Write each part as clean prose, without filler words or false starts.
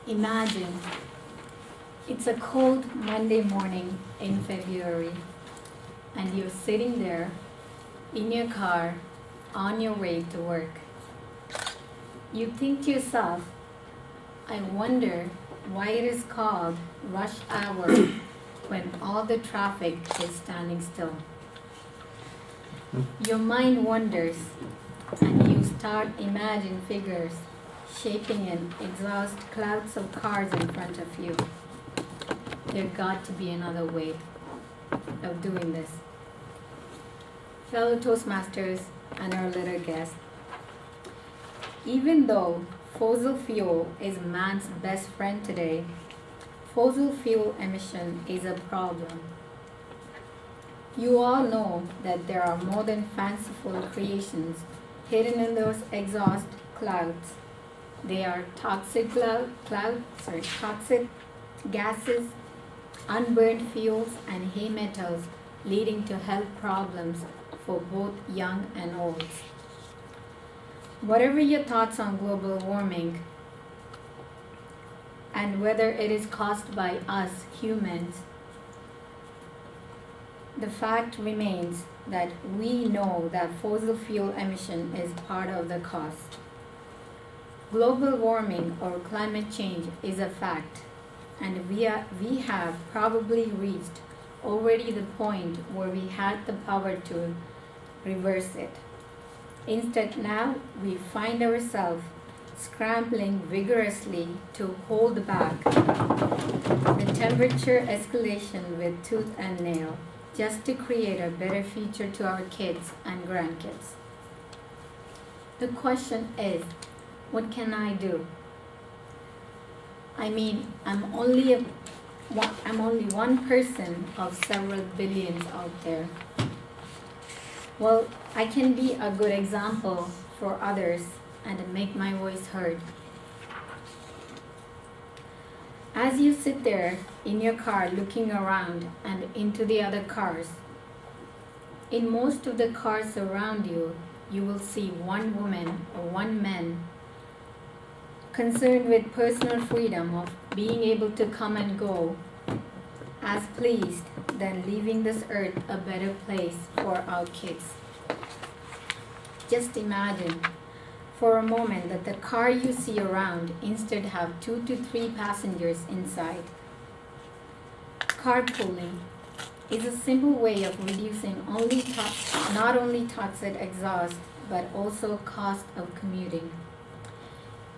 Imagine it's a cold Monday morning in February, and you're sitting there in your car on your way to work. You think to yourself, I wonder why it is called rush hour when all the traffic is standing still. Your mind wanders and you start imagining figures shaping in exhaust clouds of cars in front of you. There got to be another way of doing this. Fellow Toastmasters and our little guest, even though fossil fuel is man's best friend today, fossil fuel emission is a problem. You all know that there are more than fanciful creations hidden in those exhaust clouds. They are toxic toxic gases, unburned fuels, and heavy metals leading to health problems for both young and old. Whatever your thoughts on global warming and whether it is caused by us humans, the fact remains that we know that fossil fuel emission is part of the cause. Global warming or climate change is a fact, and we have probably reached already the point where we had the power to reverse it. Instead, now we find ourselves scrambling vigorously to hold back the temperature escalation with tooth and nail, just to create a better future to our kids and grandkids. The question is, what can I do? I mean, I'm only one person of several billions out there. Well, I can be a good example for others and make my voice heard. As you sit there in your car looking around and into the other cars, in most of the cars around you, you will see one woman or one man concerned with personal freedom of being able to come and go as pleased, than leaving this earth a better place for our kids. Just imagine for a moment that the car you see around instead have 2 to 3 passengers inside. Carpooling is a simple way of reducing not only toxic exhaust but also cost of commuting.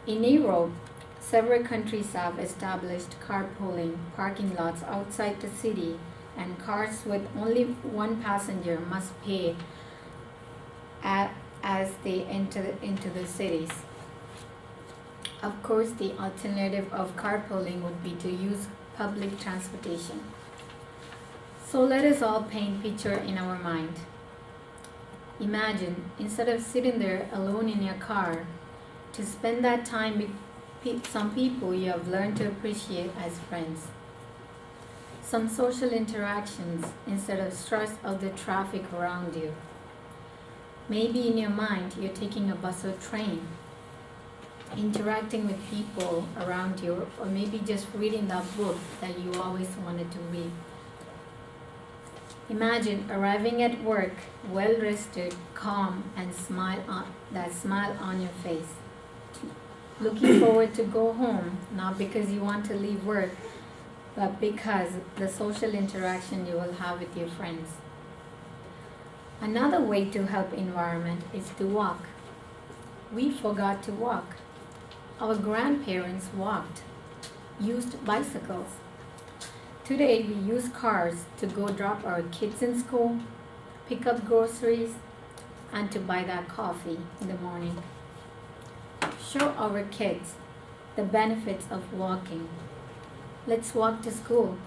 In Europe, several countries have established carpooling parking lots outside the city, and cars with only one passenger must pay as they enter into the cities. Of course, the alternative of carpooling would be to use public transportation. So let us all paint a picture in our mind. Imagine, instead of sitting there alone in your car, to spend that time with some people you have learned to appreciate as friends. Some social interactions instead of stress of the traffic around you. Maybe in your mind you're taking a bus or train, interacting with people around you, or maybe just reading that book that you always wanted to read. Imagine arriving at work well rested, calm, and that smile on your face. Looking forward to go home, not because you want to leave work, but because the social interaction you will have with your friends. Another way to help environment is to walk. We forgot to walk. Our grandparents walked, used bicycles. Today we use cars to go drop our kids in school, pick up groceries, and to buy that coffee in the morning. Show our kids the benefits of walking. Let's walk to school.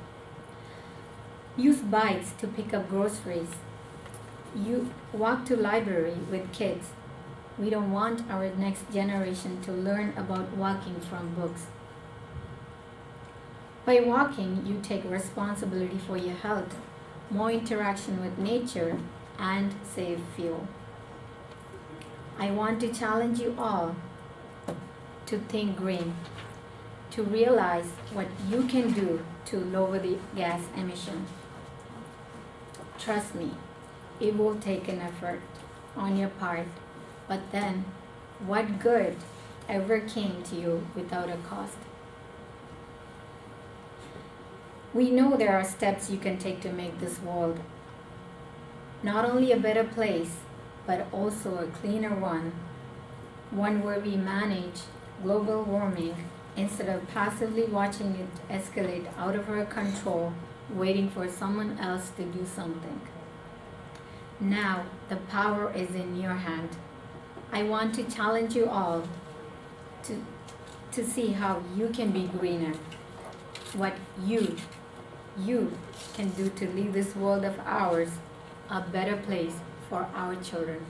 Use bikes to pick up groceries. You walk to library with kids. We don't want our next generation to learn about walking from books. By walking, you take responsibility for your health, more interaction with nature, and save fuel. I want to challenge you all to think green. to realize what you can do to lower the gas emission. Trust me, it will take an effort on your part, but then what good ever came to you without a cost? We know there are steps you can take to make this world not only a better place, but also a cleaner one where we manage global warming instead of passively watching it escalate out of our control, waiting for someone else to do something. Now, the power is in your hand. I want to challenge you all to see how you can be greener, what you can do to leave this world of ours a better place for our children.